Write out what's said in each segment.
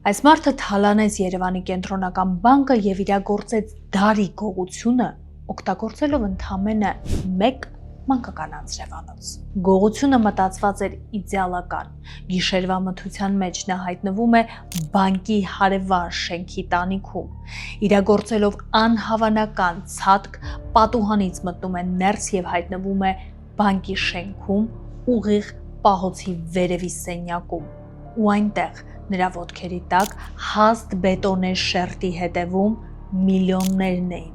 Այս մարդը թալանեց Երևանի կենտրոնական բանկը եւ իրագործեց դարի գողությունը, օգտագործելով ընդամենը 1 մանկական անձրևանոց։ Գողությունը մտածված էր իդեալական։ Գիշերվա մթության մեջ նա հայտնվում է բանկի հարևան շենքի տանիքում։ Իրագործելով անհավանական ցատկ, պատուհանից մտնում է ներս եւ հայտնվում է բանկի շենքում, ուղիղ պահոցի վերևի սենյակում։ Ու այնտեղ նրա ոտքերի տակ հաստ բետոնե շերտի հետևում միլիոններն էին։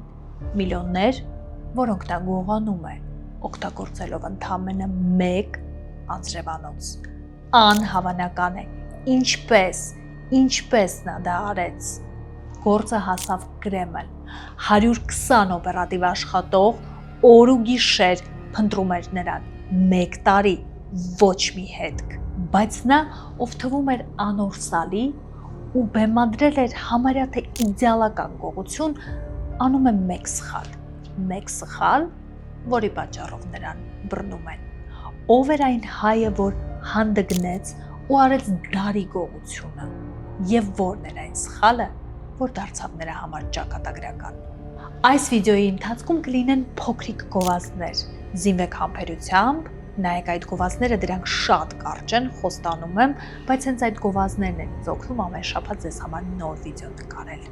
Միլիոններ, որոնք նա գողանում է, օգտագործելով ընդամենը 1 անձրևանոց։ Անհավանական է, ինչպես նա դա արեց։ Գործը հասավ Կրեմլ, 120 օպերատիվ աշխատող օր ու գիշեր փնտրում էր նրան, 1 տարի, ոչ մի հետք։ Բայց նա, ով թվում էր անորսալի ու բեմադրել էր համարյա թե իդեալական գողություն, անում է մեկ սխալ, որի պատճառով նրան բռնում են։ Ով էր այն հայը, որ հանդգնեց ու արեց դարի գողությունը, եւ որն էր այն սխալը, որ դարձավ նրա համար ճակատագրական։ Այս վիդեոյի ընթացքում կլինեն փոքրիկ գովազդներ։ Զինվեք համբերությամբ, նայեք այդ գովազդները, դրանք շատ կարճ են, խոստանում եմ, բայց հենց այդ գովազդներն են ինձ օգնում ամեն շաբաթ ձեզ համար նոր վիդեո նկարել։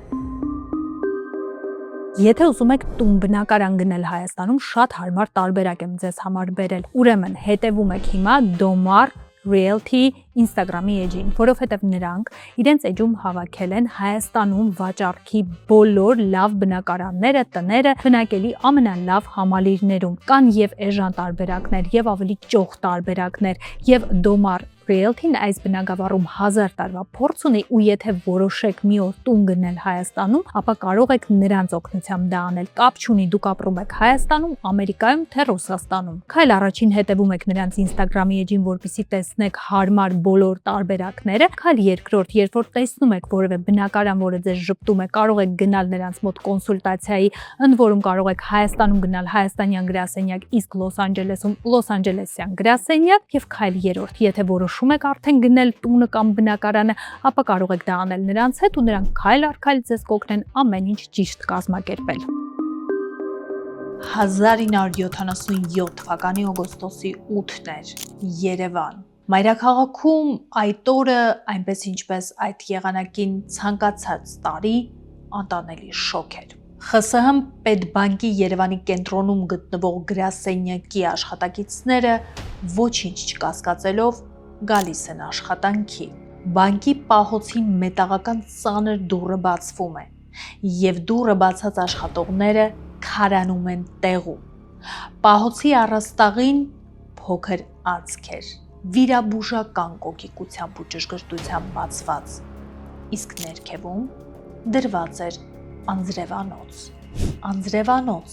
Եթե ուզում եք տուն բնակարան գնել Հայաստանում, շատ հարմար տարբերակ եմ ձեզ համար բերել։ Ուրեմն հետևում եք հիմա Domar Realty Instagram-ի էջին, որովհետև նրանք իրենց էջում հավաքել են Հայաստանում վաճառքի բոլոր լավ բնակարանները, տները, բնակելի ամենալավ համալիրներում։ Կան եւ էժան տարբերակներ, եւ ավելի ճոխ տարբերակներ, եւ Domar Realty-ն այս բնակավարում 1000 տարվա փորձ ունի ու եթե որոշեք մի օր տուն գնել Հայաստանում, ապա կարող եք նրանց օգնությամբ դա անել։ Կապ չունի դուք ապրում եք Հայաստանում, Ամերիկայում, թե Ռուսաստանում։ Քայլ առաջին հետևում եք նրանց Instagram-ի էջին, որպեսզի տեսնեք հարմար բոլոր տարբերակները։ Քայլ երկրորդ, երբ որ տեսնում եք որևէ բնակարան, որը ձեզ ժպտում է, կարող եք գնալ նրանց մոտ կոնսուլտացիայի, ընդ որում կարող եք Հայաստանում գնալ հայաստանյան գրասենյակ, իսկ Լոս Անջելեսում Լոս Անջելեսյան գրասենյակ, եւ քայլ երրորդ, եթե որոշում եք արդեն գնել տունը կամ բնակարանը, ապա կարող եք դա անել նրանց հետ ու նրանք քայլ առ քայլ ձեզ կօգնեն ամեն ինչ ճիշտ կազմակերպել։ 1977 թվականի օգոստոսի 8-ն էր, Երևան։ Մայրաքաղաքում այդ օրը, այնպես ինչպես այդ եղանակին ցանկացած տարի, անտանելի շոկ էր։ ԽՍՀՄ Պետբանկի Երևանի կենտրոնում գտնվող գրասենյակի աշխատակիցները ոչինչ չկասկածելով գալիս են աշխատանքի։ Բանկի պահոցի մետաղական ծանր դուռը բացվում է, եւ դուռը բացած աշխատողները քարանում են տեղում։ Պահոցի առաստաղին փոքր անցք էր, վիրաբուժական կոկիկությամբ ու ճշգրտությամբ բացված, իսկ ներքևում դրված էր անձրևանոց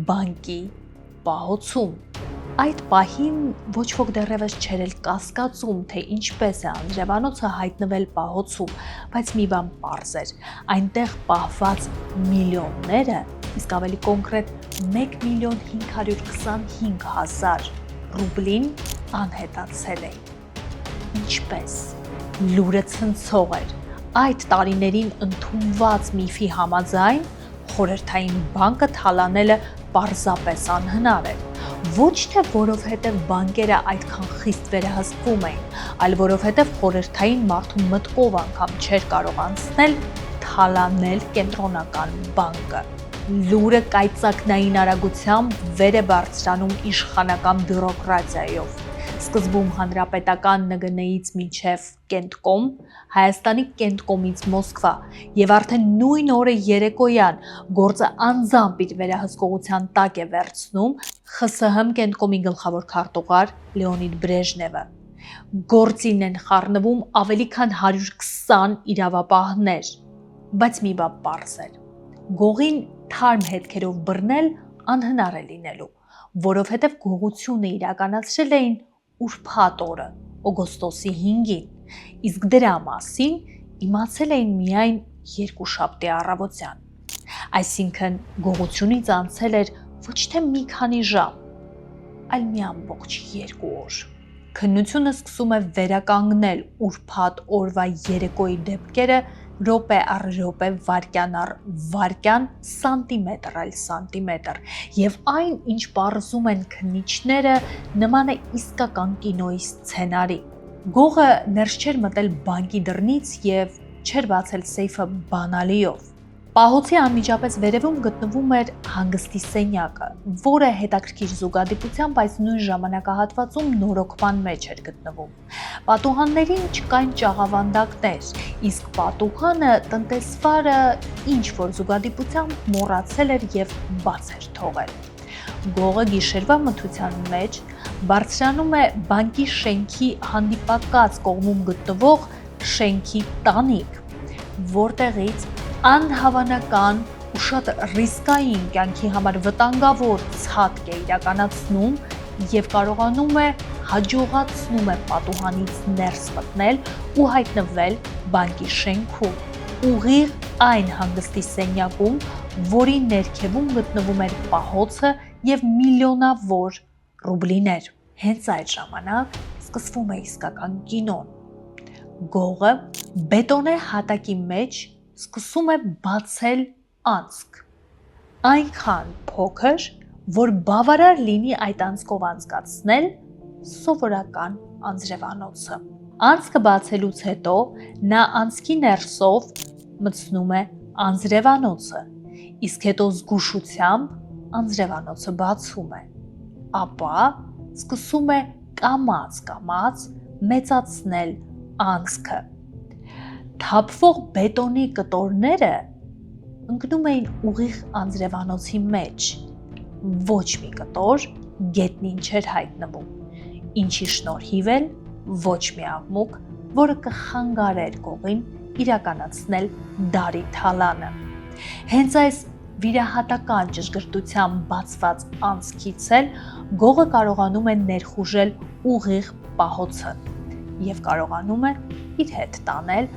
բանկի պահոցում։ Այդ պահին ոչ ոք դեռևս չէր էլ կասկածում, թե ինչպես է անձրևանոցը հայտնվել պահոցում, բայց մի բան պարզ էր, այնտեղ պահված միլիոնները, իսկ ավելի կոնկրետ 1.525.000 ռուբլին անհետացել էին։ Ինչպես։ Լուրը ցնցող էր։ Այդ տարիներին ընդունված միֆի համաձայն խորհրդային բանկը թալանելը պարզապես անհնար էր։ Ոչ թե որովհետև բանկերը այդքան խիստ վերահսկվում էին, այլ որովհետև խորհրդային մարդու մտքով անգամ չէր կարող անցնել թալանել կենտրոնական բանկը։ Լուրը կայծակնային արագությամբ վեր է բարձրանում իշխանական բյուրոկրատիայով։ Սկզբում հանրապետական ՆԳՆ-ից մինչև Կենտկոմ, Հայաստանի Կենտկոմից Մոսկվա եւ արդեն նույն օրը երեկոյան գործը անձամբ իր վերահսկողության տակ է վերցնում ԽՍՀՄ Կենտկոմի գլխավոր քարտուղար Լեոնիդ Բրեժնևը։ Գործին են խառնվում ավելի քան 120 իրավապահներ, բայց մի բան պարզ էր. գողին թարմ հետքերով բռնել անհնար է լինելու, որովհետև գողությունը իրականացրել էին ուրբաթ օրը, օգոստոսի 5-ին, իսկ դրա մասին իմացել էին միայն երկուշաբթի առավոտյան։ Այսինքն գողությունից անցել էր ոչ թե մի քանի ժամ, այլ մի ամբողջ 2 օր։ Քննությունը սկսում է վերականգնել ուրբաթ օրվա երեկոյի դեպքերը րոպե առ րոպե, վայրկյան առ վայրկյան, սանտիմետր այլ սանտիմետր, եւ այն, ինչ պարզում են քննիչները, նման է իսկական կինոյի սցենարի։ Գողը ներս չէր մտել բանկի դռնից եւ չէր բացել սեյֆը բանալիով։ Պահոցի անմիջապես վերևում գտնվում էր հանգստի սենյակը, որը հետաքրքիր զուգադիպությամբ այս նույն ժամանակահատվածում նորոգման մեջ էր գտնվում։ Պատուհաններին չկային ճաղավանդակներ, իսկ պատուհանը տնտեսվարը ինչ-որ զուգադիպությամբ մոռացել էր եւ բաց էր թողել։ Գողը գիշերվա մթության մեջ բարձրանում է բանկի շենքի հանդիպակաց կողմում գտնվող շենքի տանիք, որտեղից անհավանական ու շատ ռիսկային կյանքի համար վտանգավոր ցատկ է իրականացնում եւ կարողանում է հաջողացնում է պատուհանից ներս մտնել ու հայտնվել բանկի շենքում, ուղիղ այն հանգստի սենյակում, որի ներքևում գտնվում էր պահոցը եւ միլիոնավոր ռուբլիներ։ Հենց այդ ժամանակ սկսվում է իսկական կինոն։ Գողը բետոնե հատակի մեջ սկսում է բացել անցք, այնքան փոքր, որ բավարար լինի այդ անցքով անցկացնել սովորական անձրևանոցը։ Անցքը բացելուց հետո նա անցքի ներսով մտցնում է անձրևանոցը, իսկ հետո զգուշությամբ անձրևանոցը բացում է, ապա սկսում է կամաց մեծացնել անցքը։ Թափվող բետոնի կտորները ընկնում էին ուղիղ անձրևանոցի մեջ, ոչ մի կտոր գետնին չէր հայտնվում, ինչի շնորհիվ էլ ոչ մի աղմուկ, որը կխանգարեր գողին իրականացնել դարի թալանը։ Հենց այս վիրահատական ճշգրտությամբ բացված անցքից էլ գողը կարողանում է ներխուժել ուղիղ պահոցը եւ կարողանում է իր հետ տանել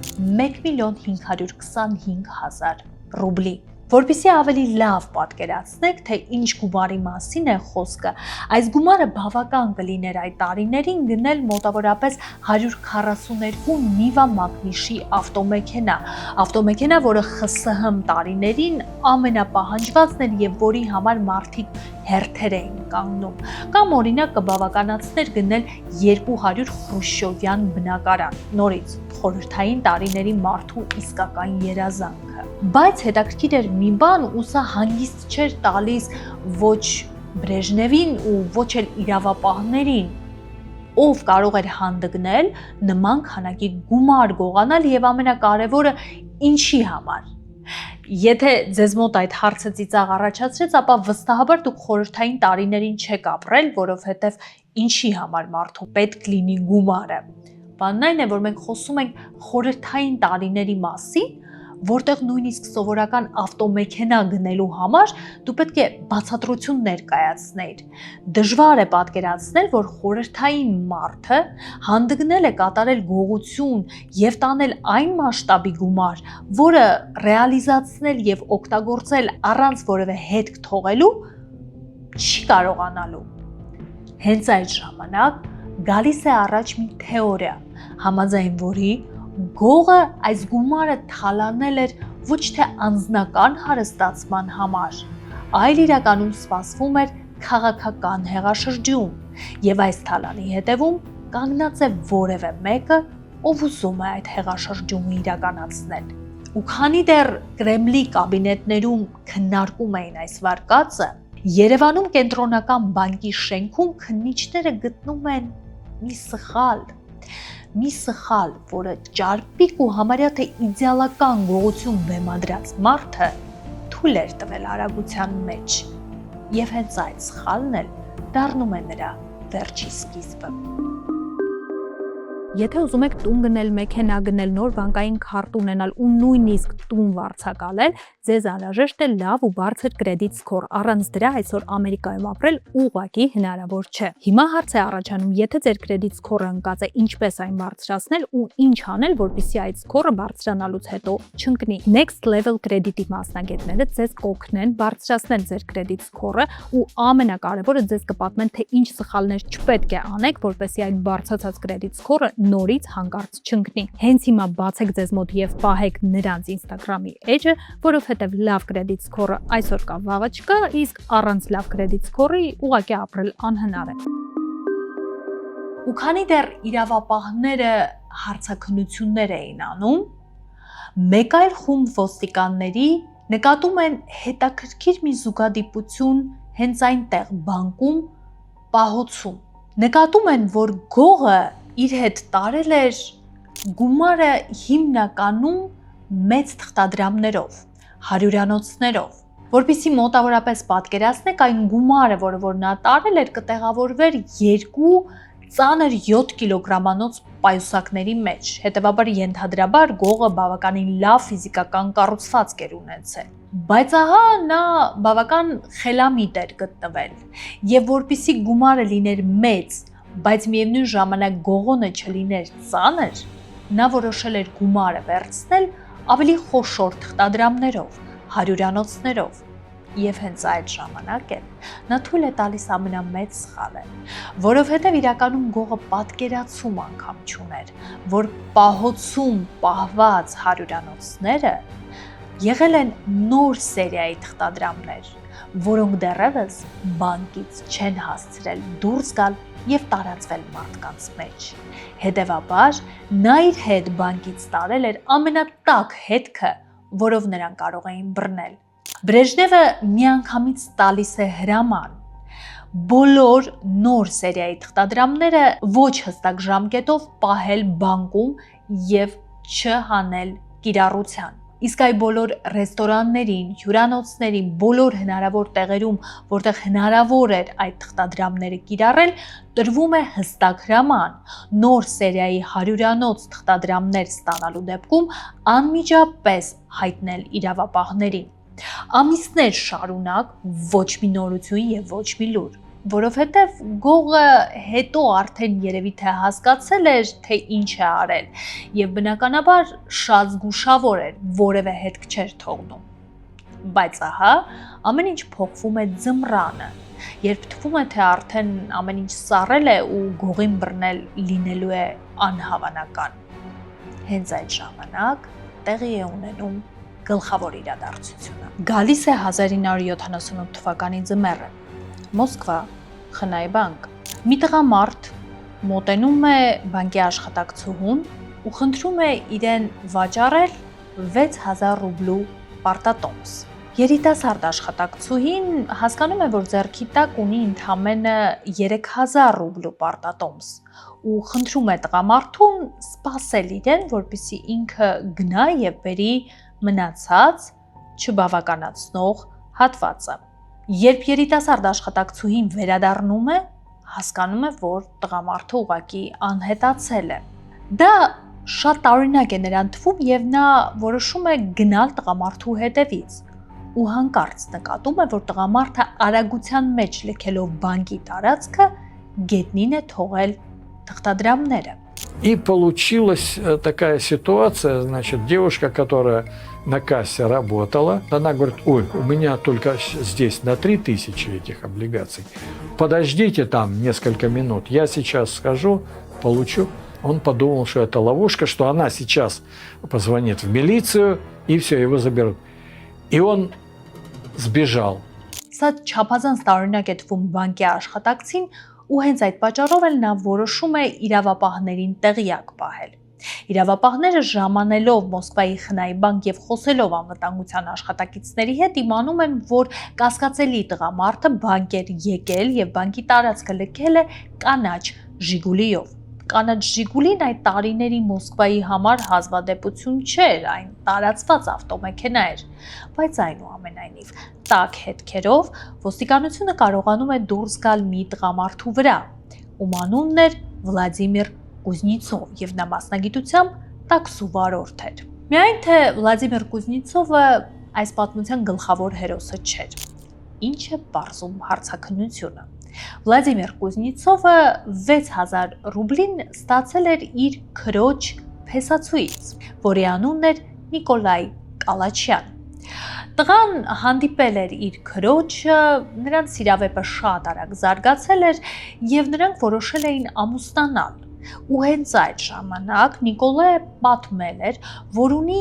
1,525,000 ռուբլի։ Որպեսզի ավելի լավ պատկերացնեք, թե ինչ գումարի մասին է խոսքը, այս գումարը բավական կլիներ այդ տարիներին գնել մոտավորապես 142 Նիվա Մակնիշի ավտոմեքենա, որը ԽՍՀՄ տարիներին ամենապահանջվածն էր եւ որի համար մարդիկ հերթեր էին կանգնում, կամ օրինակ կբավականացներ գնել 200 խրուշչովյան բնակարան, նորից խորհրդային տարիների մարդու իսկական երազանքը։ Բայց հետաքրքիր էր մի բան, ու սա հանգիստ չէր տալիս ոչ Բրեժնևին ու ոչ էլ իրավապահներին, ով կարող էր հանդգնել նման քանակի գումար գողանալ եւ ամենակարևորը ինչի համար։ Եթե ձեզ մոտ այդ հարցը ծիծաղ առաջացրեց, ապա վստահաբար դուք խորհրդային տարիներին չեք ապրել, որովհետև ինչի համար մարդու պետք լինի գումարը։ Բանն այն է, որ մենք խոսում ենք խորհրդային տարիների մասին, որտեղ նույնիսկ սովորական ավտոմեքենա գնելու համար դու պետք է բացատրություն ներկայացնեիր։ Դժվար է պատկերացնել, որ խորհրդային մարդը հանդգնել է կատարել գողություն եւ տանել այն մասշտաբի գումար, որը ռեալիզացնել եւ օգտագործել առանց որևէ հետք թողելու չի կարողանալու։ Հենց այդ ժամանակ գալիս է առաջ մի թեորիա, համաձայն որի գողը այս գումարը թալանել էր ոչ թե անձնական հարստացման համար, այլ իրականում սպասվում էր քաղաքական հեղաշրջում, եւ այս թալանի հետևում կանգնած է որևէ մեկը, ով ուզում է այդ հեղաշրջումը իրականացնել։ Ու քանի դեռ Կրեմլի կաբինետներում քննարկում էին այս վարկածը, Երևանում կենտրոնական բանկի շենքում քննիչները գտնում են մի սխալ, որը ճարպիկ ու համարյա թե իդեալական գողություն բեմադրած մարդը թույլ էր տվել արագության մեջ, եւ հենց այդ սխալն էլ դառնում է նրա վերջի սկիզբը։ Եթե ուզում եք տուն գնել, մեքենա գնել, նոր բանկային քարտ ունենալ ու նույնիսկ տուն վարձակալել, ձեզ անհրաժեշտ է լավ ու բարձր կրեդիտ սկոր։ Առանց դրա այսօր Ամերիկայում ապրել ուղղակի հնարավոր չէ։ Հիմա հարց է առաջանում, եթե ձեր կրեդիտ սկորը ընկած է, ինչպես այն բարձրացնել ու ինչ անել, որպեսզի այդ սկորը բարձրանալուց հետո չընկնի։ Next Level կրեդիտի մասնագետները ձեզ կօգնեն բարձրացնել ձեր կրեդիտ սկորը ու ամենակարևորը ձեզ կպատմեն, թե ինչ սխալներ չպետք է անեք, որպեսզի այդ բարձրացած կրեդիտ սկորը նորից հանկարծ չընկնի։ Հենց հիմա բացեք ձեզ մոտ եւ պահեք նրանց Instagram-ի էջը, որովհետեւ լավ կրեդիտ սկորը այսօր կա, վաղը չկա, իսկ առանց լավ կրեդիտ սկորի ուղղակի ապրել անհնար է։ Ու քանի դեռ իրավապահները հարցաքննություններ էին անում, մեկ այլ խումբ ոստիկանների նկատում են հետաքրքիր մի զուգադիպություն հենց այնտեղ բանկում պահոցում։ Նկատում են, որ գողը իր հետ տարել էր գումարը հիմնականում մեծ թղթադրամներով, հարյուրանոցներով, որպեսզի մոտավորապես պատկերացնեք, այն գումարը, որը նա տարել էր, կտեղավորվեր երկու ծանր 7 կիլոգրամանոց պայուսակների մեջ, հետևաբար ենթադրաբար գողը բավականին լավ ֆիզիկական կառուցվածք էր ունեցել։ Բայց ահա նա բավական խելամիտ էր գտնվել, եւ որպեսզի գումարը լիներ մեծ, բայց միևնույն ժամանակ գողոնը չլիներ ծանր, նա որոշել էր գումարը վերցնել ավելի խոշոր թղթադրամներով, հարյուրանոցներով։ Եվ հենց այդ ժամանակ էլ նա թույլ է տալիս ամենամեծ սխալը, որովհետև իրականում գողը պատկերացում անգամ չուներ, որ պահոցում պահված հարյուրանոցները եղել են նոր սերիայի թղթադրամներ, որոնք դեռևս բանկից չեն հասցրել դուրս գալ և տարածվել մարդկանց մեջ։ Հետևաբար, նա իր հետ բանկից տարել էր ամենատաք հետքը, որով նրան կարող էին բռնել։ Բրեժնևը միանգամից տալիս է հրաման բոլոր նոր սերիայի թղթադրամները ոչ հստակ ժամկետով պահել բանկում և չհանել կիրառության։ Իսկ այ բոլոր ռեստորաններին, հյուրանոցներին, բոլոր հնարավոր տեղերում, որտեղ հնարավոր էր այդ թղթադրամները կիրառել, տրվում է հստակ հրաման նոր սերիայի հարյուրանոց թղթադրամներ ստանալու դեպքում անմիջապես հայտնել իրավապահներին։ Ամիսներ շարունակ ոչ մի նորություն և ոչ մի լուր, որովհետև գողը հետո արդեն երևի թե հասկացել էր, թե ինչ է արել, և բնականաբար շատ զգուշավոր էր, որևէ հետք չէր թողնում։ Բայց ահա, ամեն ինչ փոխվում է ձմռանը, երբ թվում է, թե արդեն ամեն ինչ սառել է ու գողին բռնել լինելու է անհավանական։ Հենց այդ ժամանակ տեղի է ունենում գլխավոր իրադարձությունը։ Գալիս է 1978 թվականի ձմեռը։ Մոսկվա, խնայ բանկ։ Մի տղամարդ մոտենում է բանկի աշխատակցուհուն ու խնդրում է իրեն վաճառել 6000 ռուբլու պարտատոմս։ Երիտասարդ աշխատակցուհին հասկանում է, որ ձեռքի տակ ունի ընդամենը 3000 ռուբլու պարտատոմս ու խնդրում է տղամարդուն սպասել իրեն, որպեսզի ինքը գնա և բերի մնացած չբավականացնող հատվածը։ Երբ երիտասարդ աշխատակցուհին վերադառնում է, հասկանում է, որ տղամարդը ուղղակի անհետացել է։ Դա շատ տարօրինակ է նրան թվում և նա որոշում է գնալ տղամարդու հետևից ու հանկարծ նկատում է, որ տղամարդը արագության մեջ լքելով բանկի տարածքը գետնին է թողել թղթադրամները։ И получилась такая ситуация, значит, девушка, которая на кассе работала, она говорит: ой, у меня только здесь на 3000 этих облигаций. Подождите там несколько минут, я сейчас схожу, получу. Он подумал, что это ловушка, что она сейчас позвонит в милицию, и все, его заберут. И он сбежал. Սա չափազանց տարօրինակ է թվում բանկի աշխատակցին ու հենց այդ պատճառով էլ նա որոշում է իրավապահներին տեղյակ պահել։ Իրավապահները ժամանելով Մոսկվայի խնայ բանկ և խոսելով անվտանգության աշխատակիցների հետ իմանում են, որ կասկածելի տղամարդը բանկ էր եկել և բանկի տարածքը լքել է կանաչ Ժիգուլիով։ Կանաչ Ժիգուլին այդ տարիների Մոսկվայի համար հազվադեպություն չէր, այն տարածված ավտոմեքենա էր, բայց այնուամենայնիվ տաք հետքերով ոստիկանությունը կարողանում է դուրս գալ մի տղամարդու վրա, ում անունն էր Վլադիմիր Կուզնիցով եւ նա մասնագիտությամբ տաքսու վարորդ էր։ Միայն թե Վլադիմիր Կուզնիցովը այս պատմության գլխավոր հերոսը չէր։ Ինչ է պարզում հարցաքննությունը։ Վլադիմիր Կուզնիցովը 6000 ռուբլին ստացել էր իր քրոջ փեսացուից, որի անունն էր Նիկոլայ Կալաչյան։ Տղան հանդիպել էր իր քրոջը, նրանց սիրավեպը շատ արագ զարգացել էր եւ նրանք որոշել էին ամուսնանալ։ Ու հենց այդ ժամանակ Նիկոլայը պատմել էր, որ ունի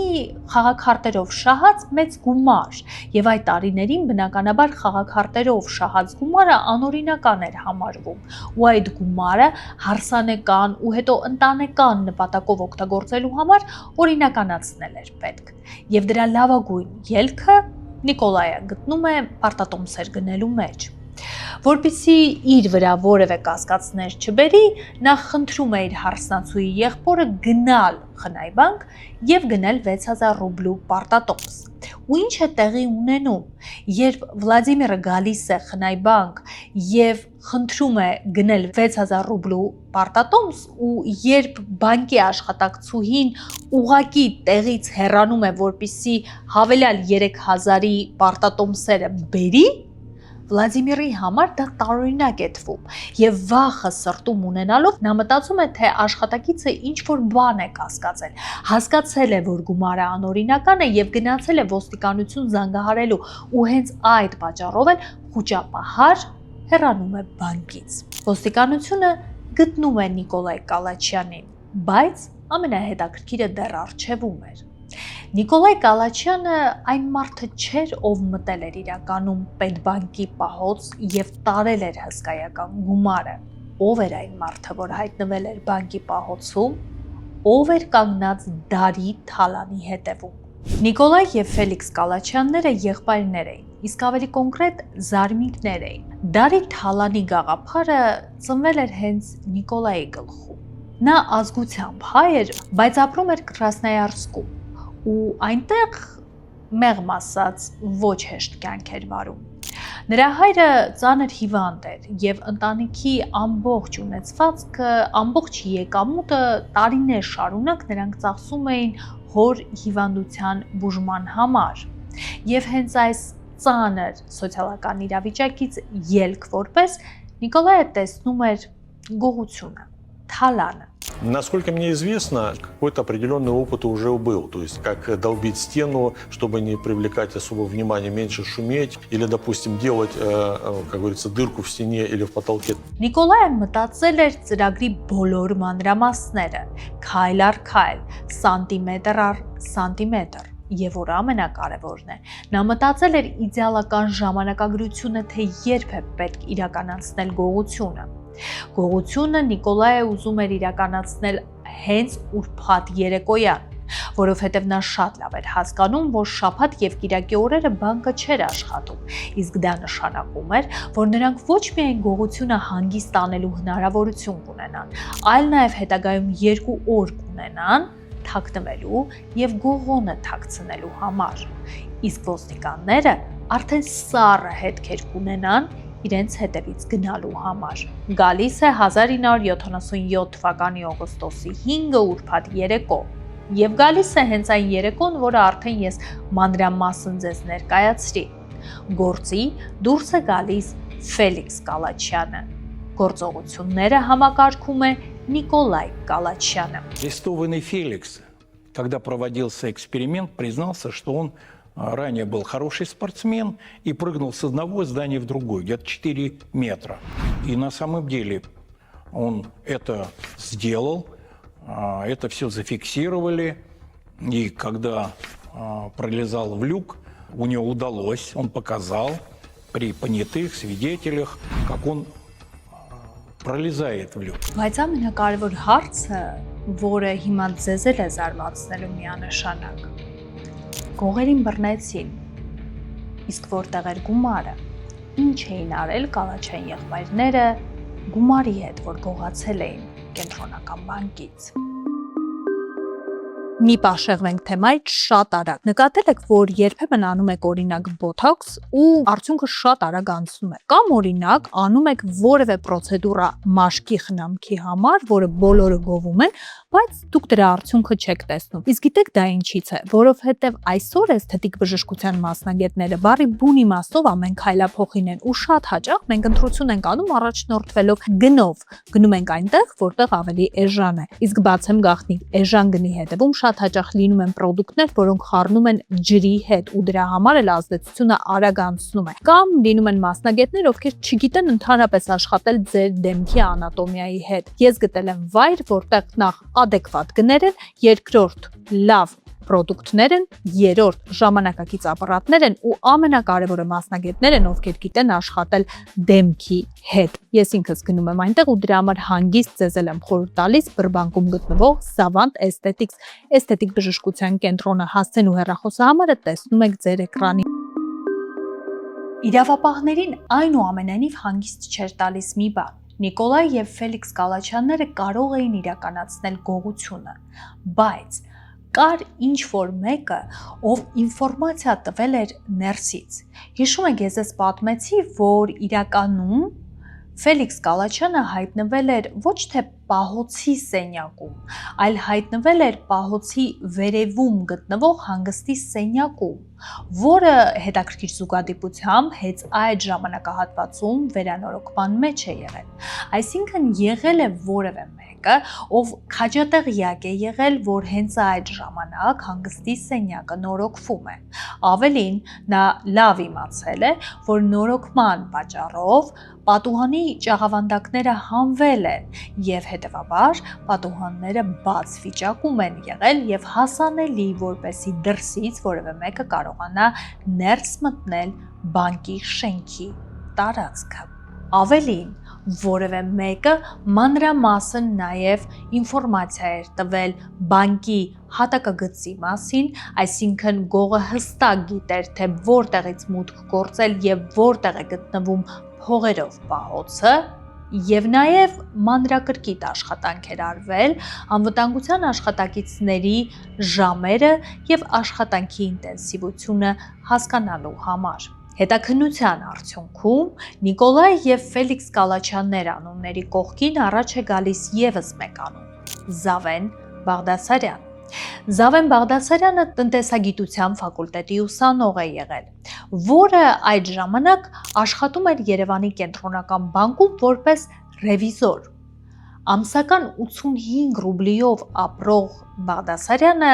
խաղաքարտերով շահած մեծ գումար, եւ այդ տարիներին բնականաբար խաղաքարտերով շահած գումարը անօրինական էր համարվում, ու այդ գումարը հարսանեկան ու հետո ընտանեկան նպատակով օգտագործելու համար օրինականացնել էր պետք։ Եվ դրա լավագույն ելքը Նիկոլայը գտնում է պարտատոմսեր գնելու մեջ։ Որպեսզի իր վրա որևէ կասկածներ չբերի, նա խնդրում է իր հարսնացուի եղբորը գնալ խնայբանք եւ գնել 6000 ռուբլու պարտատոմս։ Ու ինչ է տեղի ունենում, երբ Վլադիմիրը գալիս է խնայբանք եւ խնդրում է գնել 6000 ռուբլու պարտատոմս, ու երբ բանկի աշխատակցուհին ուղակի տեղից հեռանում է, որպեսզի հավելյալ 3000-ի պարտատոմսերը բերի, Վլադիմիրի համար դա տարօրինակ է թվում եւ վախը սրտում ունենալով նա մտածում է, թե աշխատակիցը ինչ-որ բան է կասկածել, հասկացել է, որ գումարը անօրինական է եւ գնացել է ոստիկանություն զանգահարելու, ու հենց այդ պատճառով էլ խուճապահար հեռանում է բանկից։ Ոստիկանությունը գտնում է Նիկոլայ Կալաչյանին, բայց ամենահետաքրքիրը դեռ առջևում էր։ Նիկոլայ Կալաչյանը այն մարդը չէր, ով մտել էր իրականում պետբանկի պահոց եւ տարել էր հսկայական գումարը։ Ով էր այն մարդը, որ հայտնվել էր բանկի պահոցում, ով էր կանգնած Դարի Թալանի հետևում։ Նիկոլայ եւ Ֆելիքս Կալաչյանները եղբայրներ էին, իսկ ավելի կոնկրետ զարմիկներ էին։ Դարի Թալանի գաղափարը ծնվել էր հենց Նիկոլայի գլխում։ Նա ազգությամբ հայ էր, բայց ապրում էր Կրասնոյարսկում, ու այնտեղ մեղմ ասած ոչ հեշտ կյանք էր վարում։ Նրա հայրը ծանր հիվանդ էր եւ ընտանիքի ամբողջ ունեցվածքը, ամբողջ եկամուտը տարիներ շարունակ նրանք ծախսում էին հոր հիվանդության բուժման համար։ Եվ հենց այս ծանր սոցիալական իրավիճակից ելք որպես Նիկոլայը տեսնում էր գողությունը, թալանը։ Насколько мне известно, какой-то определенный опыт уже был. То есть, как долбить стену, чтобы не привлекать особо внимания, меньше шуметь. Или, допустим, делать, как говорится, дырку в стене или в потолке. Նիկոլայը մտածել էր ծրագրի բոլոր մանրամասները, քայլ առ քայլ, սանտիմետր առ սանտիմետր։ Եվ որ ամենակարևորն է, նա մտածել էր իդեալական ժամանակագրությունը, թե երբ է պետք իրականացնել գողությունը։ Գողությունը Նիկոլայը ուզում էր իրականացնել հենց ուրբաթ երեկոյան, որովհետև նա շատ լավ էր հասկանում, որ շաբաթ եւ կիրակի օրերը բանկը չէր աշխատում, իսկ դա նշանակում էր, որ նրանք ոչ միայն գողությունը հանգիստ անելու հնարավորություն կունենան, այլ նաեւ հետագայում 2 օր կունենան թաքնվելու եւ գողոնը թաքցնելու համար։ Իսկ ոստիկանները արդեն սառը հետքեր կունենան իրենց հետևից գնալու համար։ Գալիս է 1977 թվականի օգոստոսի 5-ը ուրբաթ երեկո եւ գալիս է հենց այն երեկոն, որը արդեն ես մանրամասն ձեզ ներկայացրի։ Գործի դուրս է գալիս Ֆելիքս Կալաչյանը։ Գործողությունները համակարգում է Նիկոլայ Կալաչյանը։ Арестованный Феликс, когда проводился эксперимент, признался, что он ранее был хороший спортсмен и прыгнул с одного здания в другое, где-то 4 метра. И на самом деле он это сделал, это все зафиксировали. И когда пролезал в люк, у него удалось, он показал при понятых свидетелях, как он пролезает в люк. Բայց ամենակարևոր հարցը, որը հիմա ձեզ է զարմացնելու միանշանակ, գողերին բռնեցին, իսկ որտեղ էր գումարը, ինչ էին արել Կալաչյան եղբայրները գումարի հետ, որ գողացել էին կենտրոնական բանկից։ Մի պաշեղվենք թեմայից շատ արագ։ Նկատել եք, որ երբեմն անում եք օրինակ բոթոքս ու արդյունքը շատ արագ անցնում է։ Կամ օրինակ անում եք որևէ պրոցեդուրա մաշկի խնամքի համար, որը բոլորը գովում են, բայց դուք դրա արդյունքը չեք տեսնում։ Իսկ գիտեք դա ինչից է, որովհետև այսօր էսթետիկ բժշկության մասնագետները բարի բուն իմաստով ամեն քայլափոխին են ու շատ հաճախ մենք ընտրություն ենք անում առաջնորդվելով գնով։ Գնում ենք այնտեղ, որտեղ ավելի էժան է։ Իսկ բացեմ գաղտնիք, էժան գնի հետևում շատ հաճախ լինում են պրոդուկտներ, որոնք խառնում են ջրի հետ ու դրա համար էլ ազդեցությունը արագ անցնում է։ Կամ լինում են մասնագետներ, ովքեր չգիտեն ընդհանրապես աշխատել ձեր դեմքի անատոմիայի հետ։ Ես գտել եմ վայր, որտեղ նախ adekvat գներ են, երկրորդ լավ պրոդուկտներ են, երրորդ ժամանակակից ապարատներ են ու ամենակարևորը մասնագետներ են, ովքեր գիտեն աշխատել դեմքի հետ։ Ես ինքս գնում եմ այնտեղ ու դրա համար հանգիստ ձեզ եմ խորհուրդ տալիս Բրբանկում գտնվող Savant Aesthetics էսթետիկ բժշկության կենտրոնը, հասցեն ու հեռախոսահամարը տեսնում եք ձեր էկրանին։ Իրավապահներին այնուամենայնիվ հանգիստ չէր տալիս մի բան։ Նիկոլայ եւ Ֆելիքս Կալաչյանները կարող էին իրականացնել գողությունը, բայց կար ինչ-որ մեկը, ով ինֆորմացիա տվել էր ներսից։ Հիշում եք, ես պատմեցի, որ իրականում Ֆելիքս Կալաչյանը հայտնվել էր ոչ թե պահոցի սենյակում, այլ հայտնվել էր պահոցի վերևում գտնվող հանգստի սենյակում, որը հետաքրքիր զուգադիպությամբ հենց այդ ժամանակահատվածում վերանորոգման մեջ է եղել։ Այսինքն եղել է որևէ մեկը, ով քաջատեղյակ է եղել, որ հենց այդ ժամանակ հանգստի սենյակը նորոգվում է։ Ավելին, նա լավ իմացել է, որ նորոգման պատճառով պատուհանի ճաղավանդակները հանվել են եւ հետեւաբար պատուհանները բաց վիճակում են եղել եւ հասանելի, որպեսզի դրսից որևէ մեկը կարողանա ներս մտնել բանկի շենքի տարածքը։ Ավելին, որևէ մեկը մանրամասն նաև ինֆորմացիա էր տվել բանկի հատակագծի մասին, այսինքն գողը հստակ գիտեր, թե որտեղից մուտք գործել եւ որտեղ է գտնվում փողերով պահոցը, եւ նաեւ մանրակրկիտ աշխատանք էր արվել անվտանգության աշխատակիցների ժամերը եւ աշխատանքի ինտենսիվությունը հասկանալու համար։ Հետաքննության արդյունքում Նիկոլայ եւ Ֆելիքս Կալաչյաններ անունների կողքին առաջ է գալիս եւս մեկ անուն՝ Զավեն Բաղդասարյան։ Զավեն Բաղդասարյանը տնտեսագիտության ֆակուլտետի ուսանող է եղել, որը այդ ժամանակ աշխատում էր Երևանի կենտրոնական բանկում որպես ռևիզոր։ Ամսական 85 ռուբլիով ապրող Բաղդասարյանը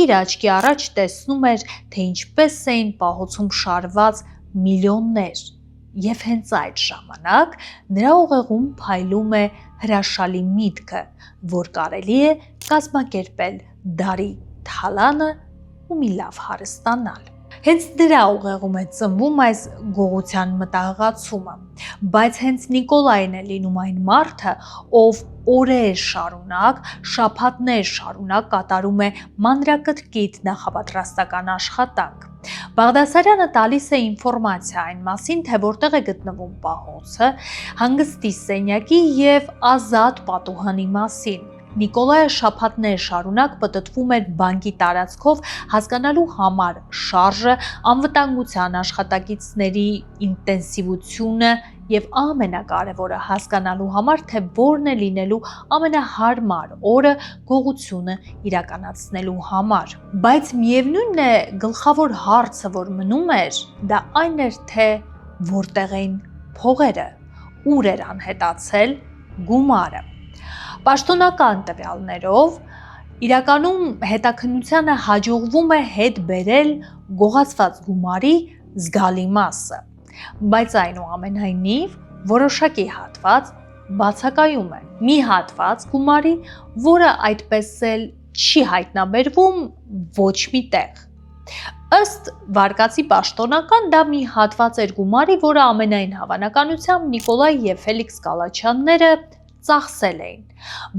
իր աչքի առաջ տեսնում էր, թե ինչպես էին պահոցում շարված միլիոններ, եւ հենց այդ ժամանակ նրա ուղեղում փայլում է հրաշալի միտքը, որ կարելի է կազմակերպել դարի թալանը ու մի լավ հարստանալ։ Հենց դրա ուղեղում է ծնվում այս գողության մտահղացումը, բայց հենց Նիկոլայն է լինում այն մարդը, ով օրեր շարունակ, շաբաթներ շարունակ կատարում է մանրակրկիտ նախապատրաստական աշխատանք։ Բաղդասարյանը տալիս է ինֆորմացիա այն մասին, թե որտեղ է գտնվում պահոցը, հանգստի սենյակի եւ ազատ պատուհանի մասին։ Նիկոլայը շաբաթներ շարունակ պտտվում էր բանկի տարածքով հասկանալու համար շարժը, անվտանգության աշխատակիցների ինտենսիվությունը եւ ամենակարևորը հասկանալու համար, թե որն է լինելու ամենահարմար օրը գողությունը իրականացնելու համար։ Բայց միևնույնն է, գլխավոր հարցը, որ մնում էր, դա այն էր, թե որտեղ էին փողերը, ուր էր անհետացել գումարը։ Պաշտոնական տվյալներով իրականում հետաքննությանը հաջողվում է հետ բերել գողացված գումարի զգալի մասը, բայց այնուամենայնիվ որոշակի հատված բացակայում է։ Մի հատված գումարի, որը այդպես էլ չի հայտնաբերվում ոչ մի տեղ։ Ըստ վարկածի պաշտոնական դա մի հատված էր գումարի, որը ամենայն հավանականությամբ Նիկոլայ եւ Ֆելիքս Կալաչյանները ծախսել էին,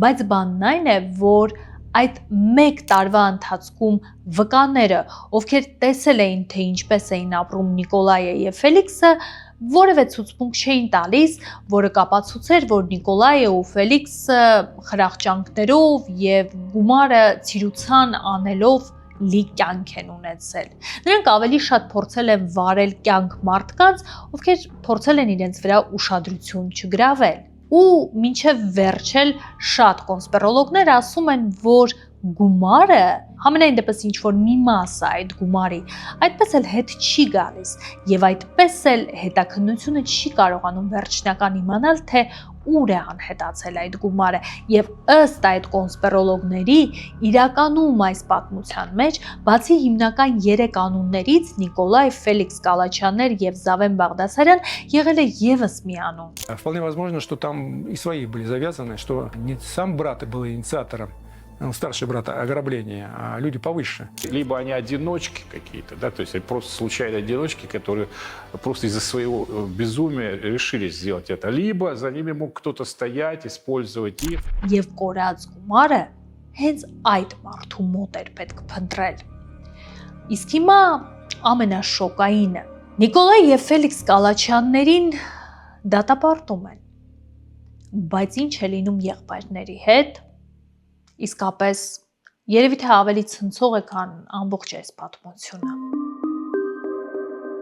բայց բանն այն է, որ այդ մեկ տարվա ընթացքում վկաները, ովքեր տեսել էին, թե ինչպես էին ապրում Նիկոլայը եւ Ֆելիքսը, որևէ ցուցմունք չէին տալիս, որը կապացուցեր, որ Նիկոլայը ու Ֆելիքսը խրախճանքներով եւ գումարը ցիրուցան անելով լի կյանք են ունեցել։ Նրանք ավելի շատ փորձել են վարել կյանք մարդկանց, ովքեր փորձել են իրենց վրա ուշադրություն չգրավել։ Ու մինչև վերջել շատ կոնսպիրոլոգներ ասում են, որ գումարը, համենայն դեպս ինչ որ մի մասը այդ գումարի, այդպես էլ հետ չի գալիս եւ այդպես էլ հետաքննությունը չի կարողանում վերջնական իմանալ, թե ուր է անհետացել այդ գումարը եւ ըստ այդ կոնսպիրոլոգների իրականում այս պատմության մեջ բացի հիմնական 3 անուններից Նիկոլայ, Ֆելիքս Կալաչյաններ եւ Զավեն Բաղդասարյան եղել է եւս մի անուն։ Вполне возможно, что там и свои были завязаны, что не сам брат был инициатором, старший брат ограбления, а люди повыше. Либо они одиночки какие-то, да, то есть просто случайные одиночки, которые просто из-за своего безумия решили сделать это. Либо за ними мог кто-то стоять, использовать их. Եվ կորած գումարը հենց այդ մարդու մոտ էր պետք փնտրել։ Իսկ հիմա ամենաշոկայինը Նիկոլայ եւ Ֆելիքս Կալաչյաններին դատապարտում են։ Բայց ինչ է լինում եղբայրների հետ։ Իսկապես, երևի թե ավելի ցնցող է, քան ամբողջ այս պատմությունը։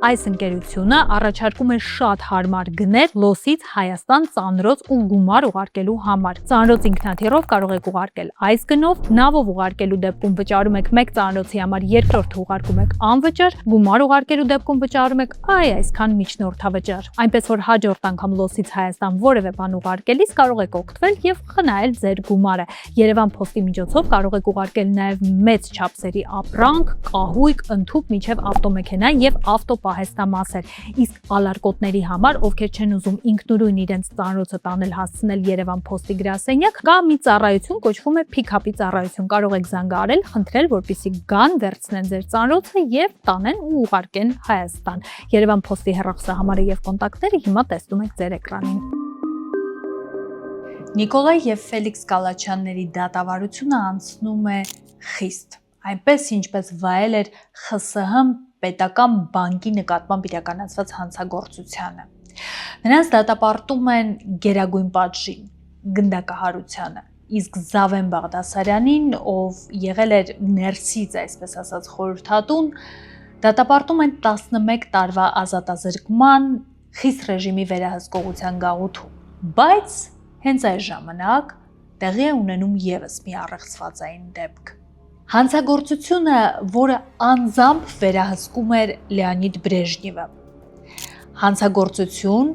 Այս ընկերությունը առաջարկում է շատ հարմար գներ Լոսից Հայաստան ծանրոց ու գումար ուղարկելու համար։ Ծանրոց ինքնաթիռով կարող եք ուղարկել այս գնով, նավով ուղարկելու դեպքում վճարում եք 1 ծանրոցի համար, երկրորդը ուղարկում եք անվճար, գումար ուղարկելու դեպքում վճարում եք այսքան միջնորդավճար։ Այնպես որ հաջորդ անգամ Լոսից Հայաստան որևէ բան ուղարկելիս կարող եք օգտվել եւ խնայել ձեր գումարը։ Երևան Փոստի միջոցով կարող եք ուղարկել նաեւ մեծ չափսերի ապրանք, կահույք, ընդհուպ միջև ավտոմեքենա եւ ավտոպահեստամասեր, իսկ ալարկոտների համար, ովքեր չեն ուզում ինքնուրույն իրենց ծանրոցը տանել հասցնել Երևան Փոստի գրասենյակ, կա մի ծառայություն, կոչվում է pick-up-ի ծառայություն։ Կարող եք զանգահարել, խնդրել, որպեսզի գան, վերցնեն ձեր ծանրոցը եւ տանեն ու ուղարկեն Հայաստան։ Երևան Փոստի հեռախոսահամարը եւ կոնտակտները հիմա տեսնում եք ձեր էկրանին։ Նիկոլայ եւ Ֆելիքս Կալաչյանների դատավարությունը անցնում է խիստ, այնպես ինչպես վայել էր ԽՍՀՄ պետական բանկի նկատմամբ իրականացված հանցագործությանը։ Նրանց դատապարտում են գերագույն պատժին, գնդակահարությանը, իսկ Զավեն Բաղդասարյանին, ով եղել էր ներսից, այսպես ասած, խորհրդատուն, դատապարտում են 11 տարվա ազատազրկման խիստ ռեժիմի վերահսկողության գաղութում։ Բայց հենց այս ժամանակ տեղի է ունենում եւս մի առեղծվածային դեպք։ Հանցագործությունը, որը անձամբ վերահսկում էր Լեոնիդ Բրեժնևը։ Հանցագործություն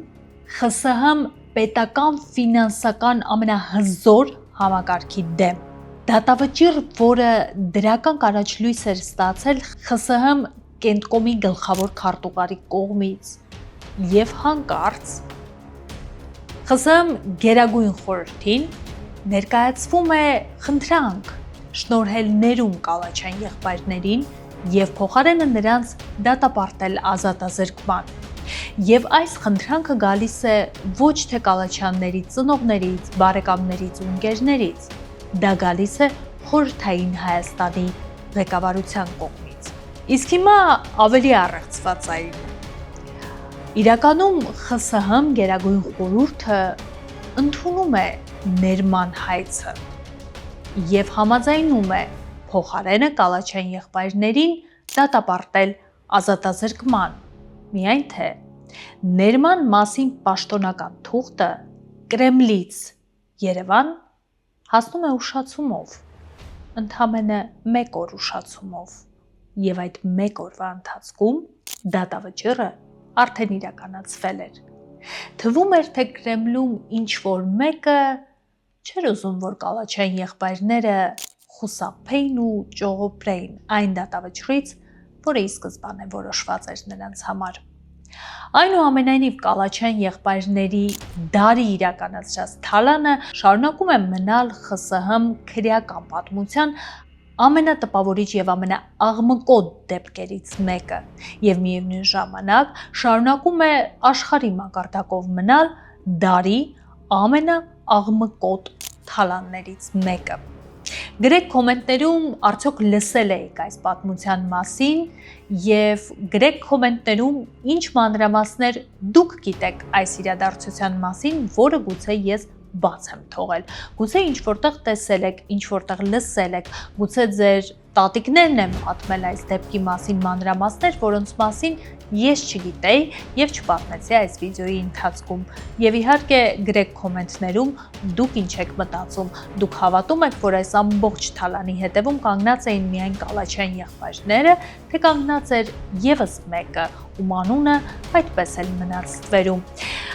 ԽՍՀՄ պետական ֆինանսական ամենահզոր համակարգի դեմ։ Դատավճիռ, որը դրական կարաճլույս էր ստացել ԽՍՀՄ Կենտկոմի գլխավոր քարտուղարի կողմից եւ հանկարծ ԽՍՀՄ գերագույն խորհրդին ներկայացվում է խնդրանք շնորհել ներում Կալաչյան եղբայրներին եւ փոխարենը նրանց դատապարտել ազատազրկման։ Եվ այս խնդրանքը գալիս է ոչ թե Կալաչյանների ծնողներից, բարեկամներից ու ընկերներից, դա գալիս է խորհրդային Հայաստանի ղեկավարության կողմից։ Իսկ հիմա ավելի առեղծվածային։ Իրականում ԽՍՀՄ գերագույն խորհուրդը ընդունում է ներման հայցը եւ համաձայնում է փոխարենը Կալաչյան եղբայրներին դատապարտել ազատազրկման, միայն թե ներման մասին պաշտոնական թուղթը Կրեմլից Երևան հասնում է ուշացումով, ընդամենը 1 օր ուշացումով, եւ այդ 1 օրվա ընթացքում դատավճիռը արդեն իրականացվել էր։ Թվում էր, թե Կրեմլում ինչ-որ մեկը չէր ուզում, որ Կալաչյան եղբայրները խուսափեին ու ճողոպրեին այն դատավճռից, որը ի սկզբանե որոշված էր նրանց համար։ Այնուամենայնիվ Կալաչյան եղբայրների դարի իրականացրած թալանը շարունակում է մնալ ԽՍՀՄ քրեական պատմության ամենատպավորիչ եւ ամենաաղմկոտ դեպքերից մեկը եւ միևնույն ժամանակ շարունակում է աշխարհի մակարդակով մնալ դարի ամենաաղմկոտ թալաններից մեկը։ Գրեք կոմենտներում արդյոք լսել եք այս պատմության մասին եւ գրեք կոմենտներում ինչ մանրամասներ դուք գիտեք այս իրադարձության մասին, որը գուցե ես բաց եմ թողել։ Գուցե ինչ որտեղ տեսել եք, ինչ որտեղ լսել եք, գուցե ձեր տատիկներն են պատմել այս դեպքի մասին մանրամասներ, որոնց մասին ես չգիտեի եւ չպատմեցի այս վիդեոյի ընթացքում։ Եվ իհարկե գրեք կոմենտներում դուք ինչ եք մտածում։ Դուք հավատում եք, որ այս ամբողջ թալանի հետևում կանգնած էին միայն կալաչյան եղբայրները, թե կանգնած էր եւս մեկը, ում անունը այդպես էլ մնաց ստվերում։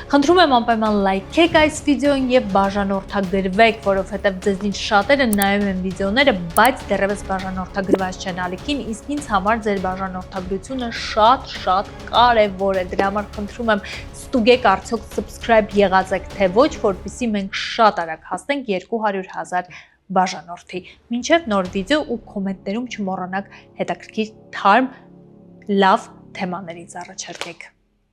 Խնդրում եմ անպայման լայքեք այս վիդեոն եւ բաժանորդագրվեք, որովհետեւ ձեզնից շատերը նայում են վիդեոները, բայց դեռևս բաժանորդագրված չեն ալիքին, իսկ ինձ համար ձեր բաժանորդագրությունը շատ կարևոր է։ Դրա համար խնդրում եմ ստուգեք արդյոք subscribe եղած եք թե ոչ, որպեսզի մենք շատ արագ հասնենք 200,000 բաժանորդի։ Մինչև նոր վիդեո ու կոմենտներում չմոռանաք հետաքրքիր թարմ լավ թեմաներից առաջարկեք։